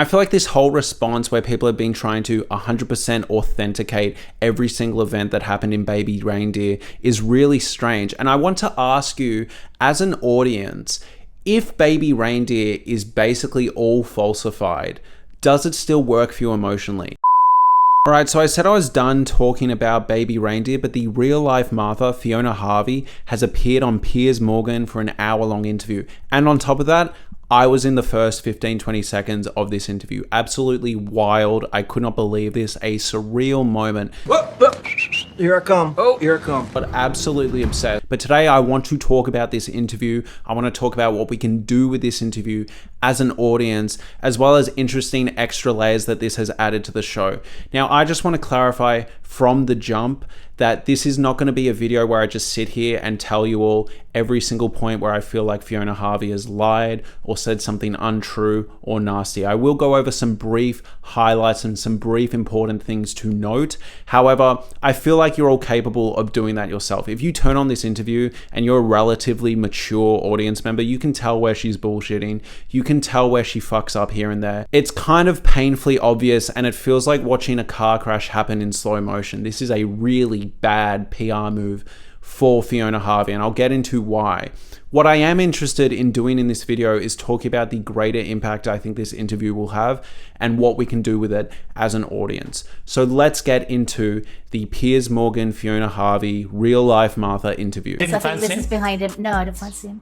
I feel like this whole response where people have been trying to 100% authenticate every single event that happened in Baby Reindeer is really strange. And I want to ask you, as an audience, if Baby Reindeer is basically all falsified, does it still work for you emotionally? Alright, so I said I was done talking about Baby Reindeer, but the real-life Martha, Fiona Harvey, has appeared on Piers Morgan for an hour-long interview. And on top of that, I was in the first 15-20 seconds of this interview. Absolutely wild. I could not believe this. A surreal moment. Whoa. Here I come. Oh, here I come. But absolutely obsessed. But today I want to talk about this interview. I want to talk about what we can do with this interview as an audience, as well as interesting extra layers that this has added to the show. Now, I just want to clarify from the jump that this is not going to be a video where I just sit here and tell you all every single point where I feel like Fiona Harvey has lied or said something untrue or nasty. I will go over some brief highlights and some brief important things to note. However, I feel like you're all capable of doing that yourself. If you turn on this interview and you're a relatively mature audience member, you can tell where she's bullshitting. You can tell where she fucks up here and there. It's kind of painfully obvious, and it feels like watching a car crash happen in slow motion. This is a really bad PR move for Fiona Harvey, and I'll get into why. What I am interested in doing in this video is talking about the greater impact I think this interview will have and what we can do with it as an audience. So let's get into the Piers Morgan, Fiona Harvey, real life Martha interview. So I think this is behind him. No, I don't fancy him.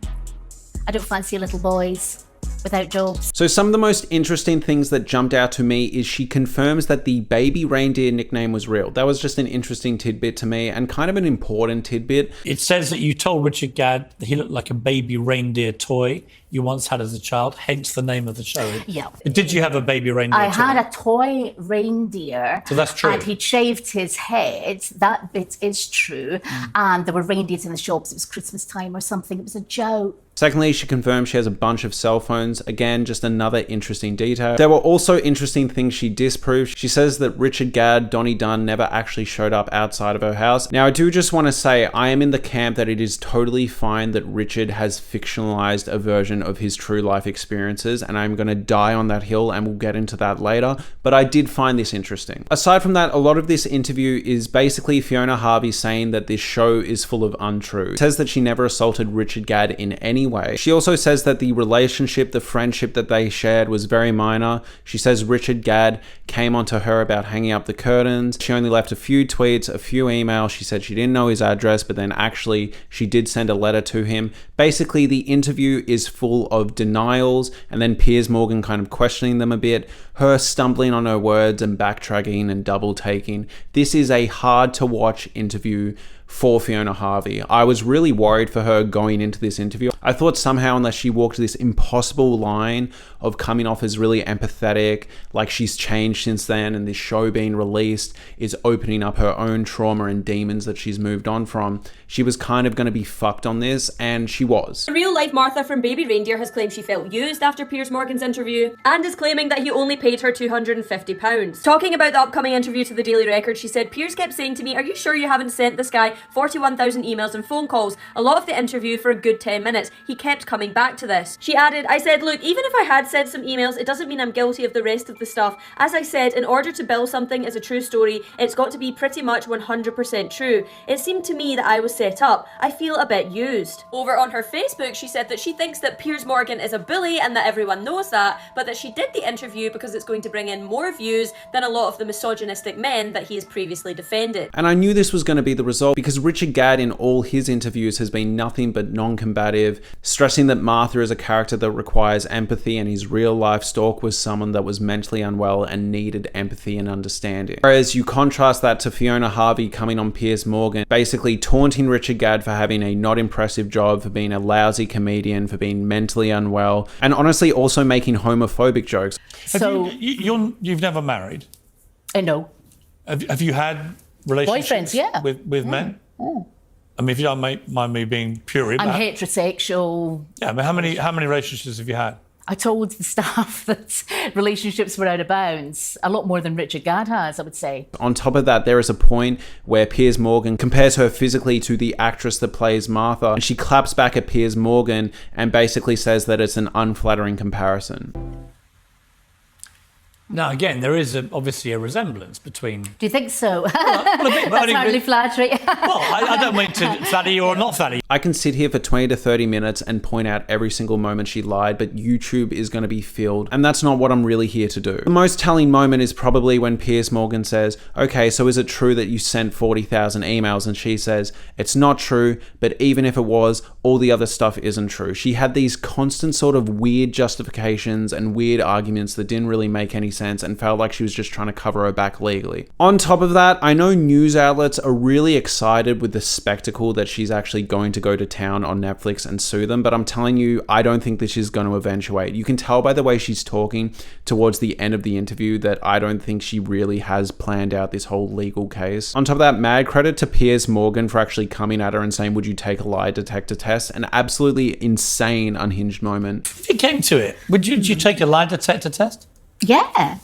I don't fancy little boys without jobs. So some of the most interesting things that jumped out to me is she confirms that the Baby Reindeer nickname was real. That was just an interesting tidbit to me and kind of an important tidbit. It says that you told Richard Gadd that he looked like a baby reindeer toy you once had as a child, hence the name of the show. Yeah. Did you have a baby reindeer I toy? had a toy reindeer. So that's true. And he'd shaved his head. That bit is true. And there were reindeers in the shops. It was Christmas time or something. It was a joke. Secondly, she confirmed she has a bunch of cell phones. Again, just another interesting detail. There were also interesting things she disproved. She says that Richard Gadd, Donnie Dunn, never actually showed up outside of her house. Now, I do just want to say I am in the camp that it is totally fine that Richard has fictionalized a version of his true life experiences, and I'm going to die on that hill, and we'll get into that later. But I did find this interesting. Aside from that, a lot of this interview is basically Fiona Harvey saying that this show is full of untrue. It says that she never assaulted Richard Gadd in any way. She also says that the relationship, the friendship that they shared was very minor. She says Richard Gadd came onto her about hanging up the curtains. She only left a few tweets, a few emails. She said she didn't know his address, but then actually she did send a letter to him. Basically, the interview is full of denials, and then Piers Morgan kind of questioning them a bit, her stumbling on her words and backtracking and double taking. This is a hard to watch interview for Fiona Harvey. I was really worried for her going into this interview. I thought somehow, unless she walked this impossible line of coming off as really empathetic, like she's changed since then, and this show being released is opening up her own trauma and demons that she's moved on from, she was kind of going to be fucked on this, and she was. Real life Martha from Baby Reindeer has claimed she felt used after Piers Morgan's interview and is claiming that he only paid her £250. Talking about the upcoming interview to the Daily Record, she said, Piers kept saying to me, "Are you sure you haven't sent this guy 41,000 emails and phone calls, a lot of the interview for a good 10 minutes. He kept coming back to this." She added, "I said, look, even if I had sent some emails, it doesn't mean I'm guilty of the rest of the stuff. As I said, in order to build something as a true story, it's got to be pretty much 100% true. It seemed to me that I was set up. I feel a bit used." Over on her Facebook, she said that she thinks that Piers Morgan is a bully and that everyone knows that, but that she did the interview because it's going to bring in more views than a lot of the misogynistic men that he has previously defended. And I knew this was going to be the result because Richard Gadd in all his interviews has been nothing but non-combative, stressing that Martha is a character that requires empathy and his real life stalk was someone that was mentally unwell and needed empathy and understanding. Whereas you contrast that to Fiona Harvey coming on Piers Morgan, basically taunting Richard Gadd for having a not impressive job, for being a lousy comedian, for being mentally unwell, and honestly also making homophobic jokes. So you've never married? No. Have you had relationships Boyfriends, yeah. with men? Oh. I mean, if you don't mind me being pure, I'm heterosexual. Yeah, I mean, how many relationships have you had? I told the staff that relationships were out of bounds. A lot more than Richard Gadd has, I would say. On top of that, there is a point where Piers Morgan compares her physically to the actress that plays Martha, and she claps back at Piers Morgan and basically says that it's an unflattering comparison. Now, again, there is obviously a resemblance between... Do you think so? Well, a bit, That's hardly flattering. Well, I don't mean to flatter you or not flatter you. I can sit here for 20 to 30 minutes and point out every single moment she lied, but YouTube is going to be filled, and that's not what I'm really here to do. The most telling moment is probably when Piers Morgan says, okay, so is it true that you sent 40,000 emails? And she says, it's not true, but even if it was, all the other stuff isn't true. She had these constant sort of weird justifications and weird arguments that didn't really make any sense and felt like she was just trying to cover her back legally. On top of that, I know news outlets are really excited with the spectacle that she's actually going to go to town on Netflix and sue them, but I'm telling you, I don't think this is going to eventuate. You can tell by the way she's talking towards the end of the interview that I don't think she really has planned out this whole legal case. On top of that, mad credit to Piers Morgan for actually coming at her and saying, would you take a lie detector test? An absolutely insane unhinged moment. If it came to it, would you take a lie detector test? Yeah.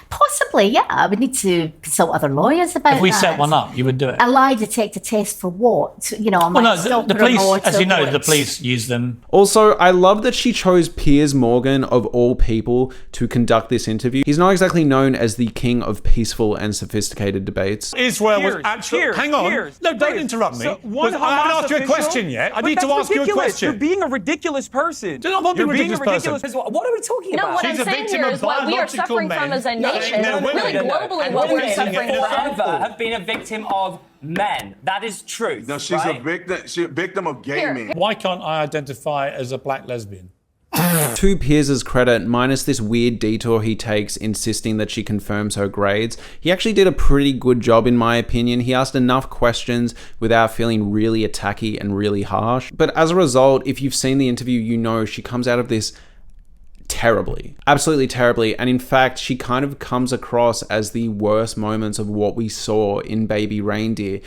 Possibly, yeah. I would need to consult other lawyers about that. If we set one up, you would do it? A lie detector test for what? You know, Well, no, the police, as you know, the police use them. Also, I love that she chose Piers Morgan, of all people, to conduct this interview. He's not exactly known as the king of peaceful and sophisticated debates. Israel was actually... Hang on. No, don't interrupt me. So I haven't asked you a question yet. I need to ask you a question. You're being a ridiculous person. You're not being a ridiculous person. What are we talking No, about? what She's I'm a saying victim here of is what we are biological suffering from men. as a nation. Really globally, And what we're women suffering from. forever have been a victim of men. That is true. No, she's a victim. She's a victim of gay men. Why can't I identify as a black lesbian? To Piers' credit, minus this weird detour he takes insisting that she confirms her grades, he actually did a pretty good job in my opinion. He asked enough questions without feeling really attacky and really harsh. But as a result, if you've seen the interview, you know she comes out of this terribly, absolutely terribly. And in fact, she kind of comes across as the worst moments of what we saw in Baby Reindeer.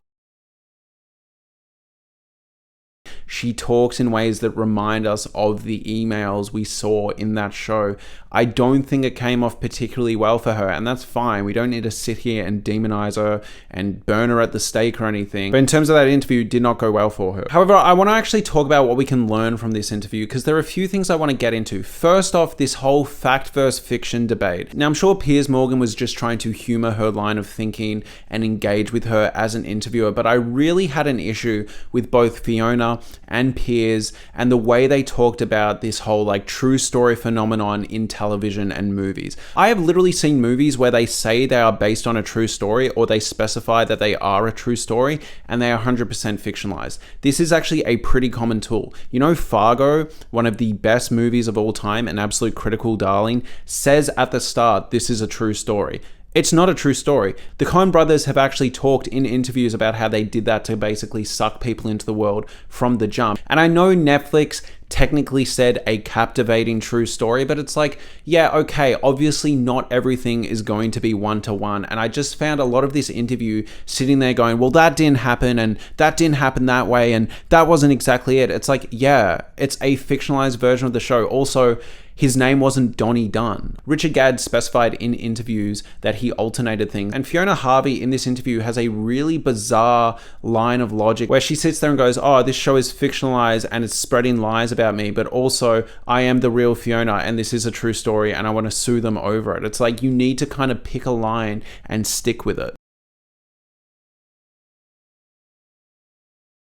She talks in ways that remind us of the emails we saw in that show. I don't think it came off particularly well for her, and that's fine. We don't need to sit here and demonize her and burn her at the stake or anything. But in terms of that interview, it did not go well for her. However, I want to actually talk about what we can learn from this interview, because there are a few things I want to get into. First off, this whole fact versus fiction debate. Now, I'm sure Piers Morgan was just trying to humor her line of thinking and engage with her as an interviewer, but I really had an issue with both Fiona and Piers and the way they talked about this whole like true story phenomenon in television and movies. I have literally seen movies where they say they are based on a true story, or they specify that they are a true story, and they are 100% fictionalized. This is actually a pretty common tool. You know, Fargo, one of the best movies of all time, an absolute critical darling, says at the start, this is a true story. It's not a true story. The Coen brothers have actually talked in interviews about how they did that to basically suck people into the world from the jump. And I know Netflix technically said a captivating true story, but it's like, yeah, okay, obviously not everything is going to be one-to-one. And I just found a lot of this interview sitting there going, well, that didn't happen, and that didn't happen that way, and that wasn't exactly it. It's like, yeah, it's a fictionalized version of the show. Also, his name wasn't Donnie Dunn. Richard Gadd specified in interviews that he alternated things. And Fiona Harvey in this interview has a really bizarre line of logic where she sits there and goes, oh, this show is fictionalized and it's spreading lies about me, but also I am the real Fiona and this is a true story and I want to sue them over it. It's like you need to kind of pick a line and stick with it.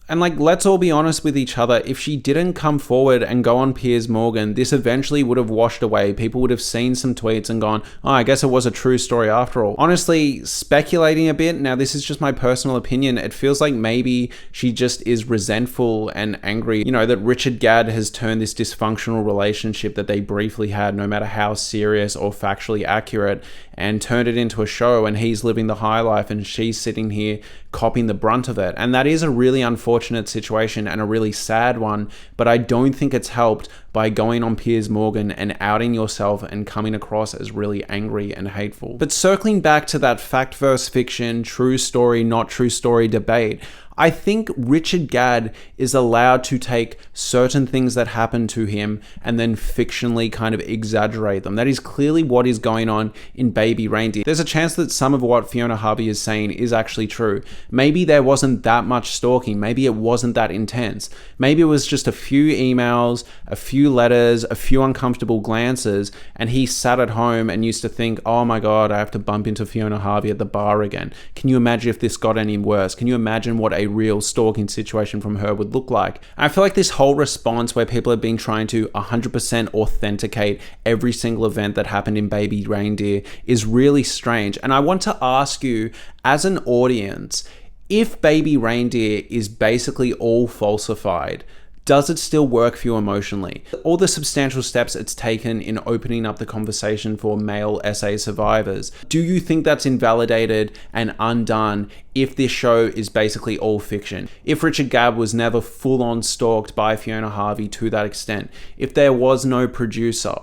And like, let's all be honest with each other. If she didn't come forward and go on Piers Morgan, this eventually would have washed away. People would have seen some tweets and gone, oh, I guess it was a true story after all. Honestly, speculating a bit, now this is just my personal opinion, it feels like maybe she just is resentful and angry, you know, that Richard Gadd has turned this dysfunctional relationship that they briefly had, no matter how serious or factually accurate, and turned it into a show, and he's living the high life and she's sitting here copying the brunt of it. And that is a really unfortunate situation and a really sad one, but I don't think it's helped by going on Piers Morgan and outing yourself and coming across as really angry and hateful. But circling back to that fact versus fiction, true story, not true story debate, I think Richard Gadd is allowed to take certain things that happen to him and then fictionally kind of exaggerate them. That is clearly what is going on in Baby Reindeer. There's a chance that some of what Fiona Harvey is saying is actually true. Maybe there wasn't that much stalking. Maybe it wasn't that intense. Maybe it was just a few emails, a few few letters, a few uncomfortable glances, and he sat at home and used to think, oh my God, I have to bump into Fiona Harvey at the bar again. Can you imagine if this got any worse? Can you imagine what a real stalking situation from her would look like? And I feel like this whole response where people have been trying to 100% authenticate every single event that happened in Baby Reindeer is really strange. And I want to ask you, as an audience, if Baby Reindeer is basically all falsified, does it still work for you emotionally? All the substantial steps it's taken in opening up the conversation for male SA survivors, do you think that's invalidated and undone if this show is basically all fiction? If Richard Gadd was never full-on stalked by Fiona Harvey to that extent, if there was no producer,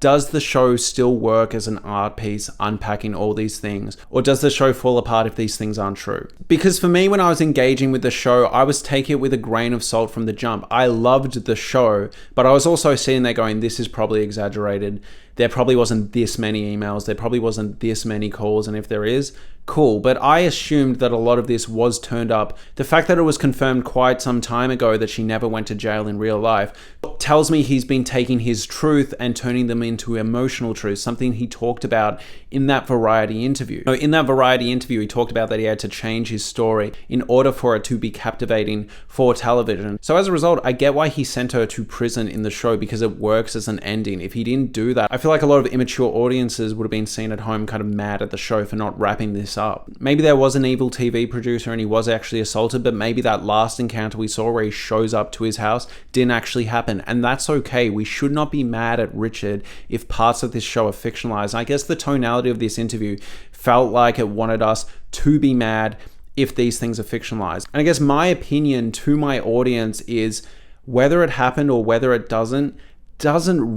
does the show still work as an art piece unpacking all these things? Or does the show fall apart if these things aren't true? Because for me, when I was engaging with the show, I was taking it with a grain of salt from the jump. I loved the show, but I was also sitting there going, this is probably exaggerated. There probably wasn't this many emails. There probably wasn't this many calls. And if there is, cool. But I assumed that a lot of this was turned up. The fact that it was confirmed quite some time ago that she never went to jail in real life tells me he's been taking his truth and turning them into emotional truth, something he talked about in that Variety interview. In that Variety interview, he talked about that he had to change his story in order for it to be captivating for television. So as a result, I get why he sent her to prison in the show, because it works as an ending. If he didn't do that, I feel like a lot of immature audiences would have been seen at home kind of mad at the show for not wrapping this up. Maybe there was an evil TV producer and he was actually assaulted, but maybe that last encounter we saw where he shows up to his house didn't actually happen. And that's okay. We should not be mad at Richard if parts of this show are fictionalized. I guess the tonality of this interview felt like it wanted us to be mad if these things are fictionalized. And I guess my opinion to my audience is whether it happened or whether it doesn't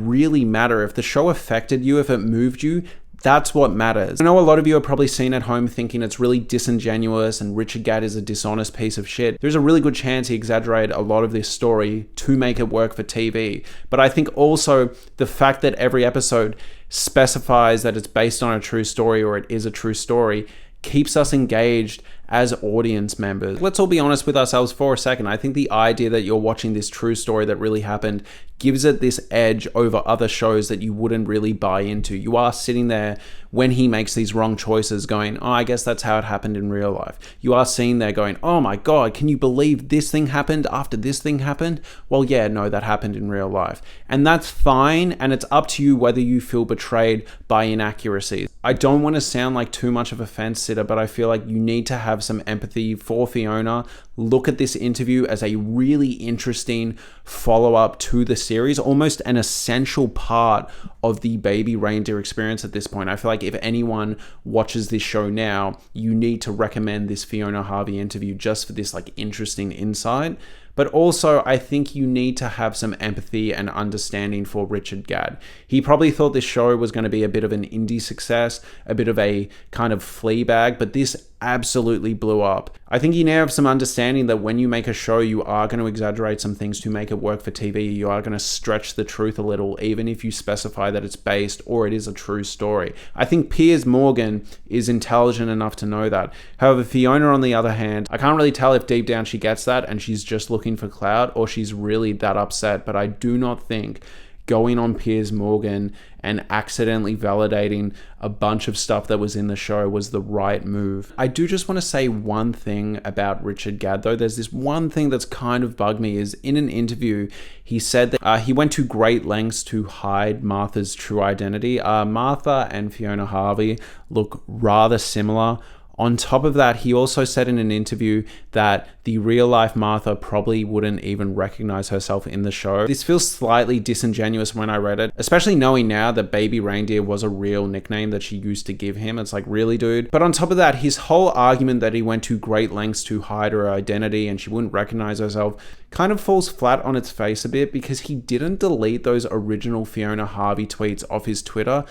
really matter. If the show affected you, if it moved you, that's what matters. I know a lot of you are probably sitting at home thinking it's really disingenuous and Richard Gadd is a dishonest piece of shit. There's a really good chance he exaggerated a lot of this story to make it work for TV. But I think also the fact that every episode specifies that it's based on a true story or it is a true story keeps us engaged as audience members. Let's all be honest with ourselves for a second. I think the idea that you're watching this true story that really happened gives it this edge over other shows that you wouldn't really buy into. You are sitting there when he makes these wrong choices going, oh, I guess that's how it happened in real life. You are sitting there going, oh my God, can you believe this thing happened after this thing happened? Well, yeah, no, that happened in real life. And that's fine. And it's up to you whether you feel betrayed by inaccuracies. I don't want to sound like too much of a fence sitter, but I feel like you need to have some empathy for Fiona. Look at this interview as a really interesting follow-up to the series, almost an essential part of the Baby Reindeer experience at this point. I feel like if anyone watches this show now, you need to recommend this Fiona Harvey interview just for this like interesting insight. But also, I think you need to have some empathy and understanding for Richard Gadd. He probably thought this show was going to be a bit of an indie success, a bit of a kind of Fleabag, but this absolutely blew up. I think you now have some understanding that when you make a show, you are going to exaggerate some things to make it work for TV. You are going to stretch the truth a little, even if you specify that it's based or it is a true story. I think Piers Morgan is intelligent enough to know that. However, Fiona, on the other hand, I can't really tell if deep down she gets that and she's just looking for clout or she's really that upset, but I do not think going on Piers Morgan and accidentally validating a bunch of stuff that was in the show was the right move. I do just want to say one thing about Richard Gadd though. There's this one thing that's kind of bugged me is in an interview, he said that he went to great lengths to hide Martha's true identity. Martha and Fiona Harvey look rather similar. On top of that, he also said in an interview that the real-life Martha probably wouldn't even recognize herself in the show. This feels slightly disingenuous when I read it, especially knowing now that Baby Reindeer was a real nickname that she used to give him. It's like, really, dude? But on top of that, his whole argument that he went to great lengths to hide her identity and she wouldn't recognize herself kind of falls flat on its face a bit because he didn't delete those original Fiona Harvey tweets off his Twitter.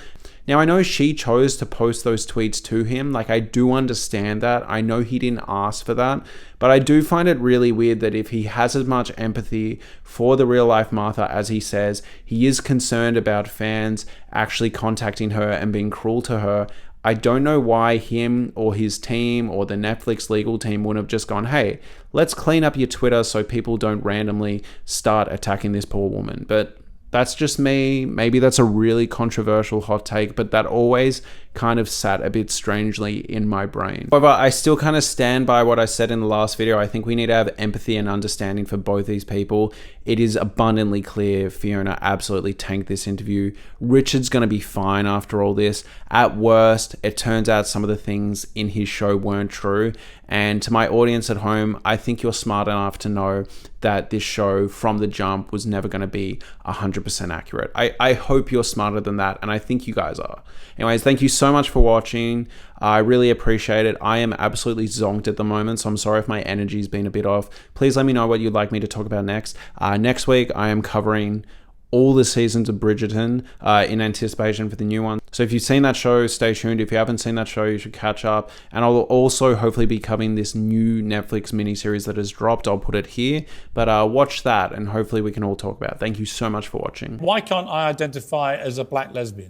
Now, I know she chose to post those tweets to him. Like, I do understand that. I know he didn't ask for that. But I do find it really weird that if he has as much empathy for the real-life Martha as he says, he is concerned about fans actually contacting her and being cruel to her. I don't know why him or his team or the Netflix legal team wouldn't have just gone, hey, let's clean up your Twitter so people don't randomly start attacking this poor woman. But That's just me. Maybe that's a really controversial hot take, but that always kind of sat a bit strangely in my brain. However, I still kind of stand by what I said in the last video. I think we need to have empathy and understanding for both these people. It is abundantly clear Fiona absolutely tanked this interview. Richard's going to be fine after all this. At worst, it turns out some of the things in his show weren't true. And to my audience at home, I think you're smart enough to know that this show from the jump was never going to be 100% accurate. I hope you're smarter than that, and I think you guys are. Anyways, thank you so much for watching. I really appreciate it. I am absolutely zonked at the moment, so I'm sorry if my energy's been a bit off. Please let me know what you'd like me to talk about next. Next week, I am covering all the seasons of Bridgerton in anticipation for the new one. So if you've seen that show, stay tuned. If you haven't seen that show, you should catch up. And I'll also hopefully be covering this new Netflix miniseries that has dropped. I'll put it here, but watch that and hopefully we can all talk about it. Thank you so much for watching. Why can't I identify as a black lesbian?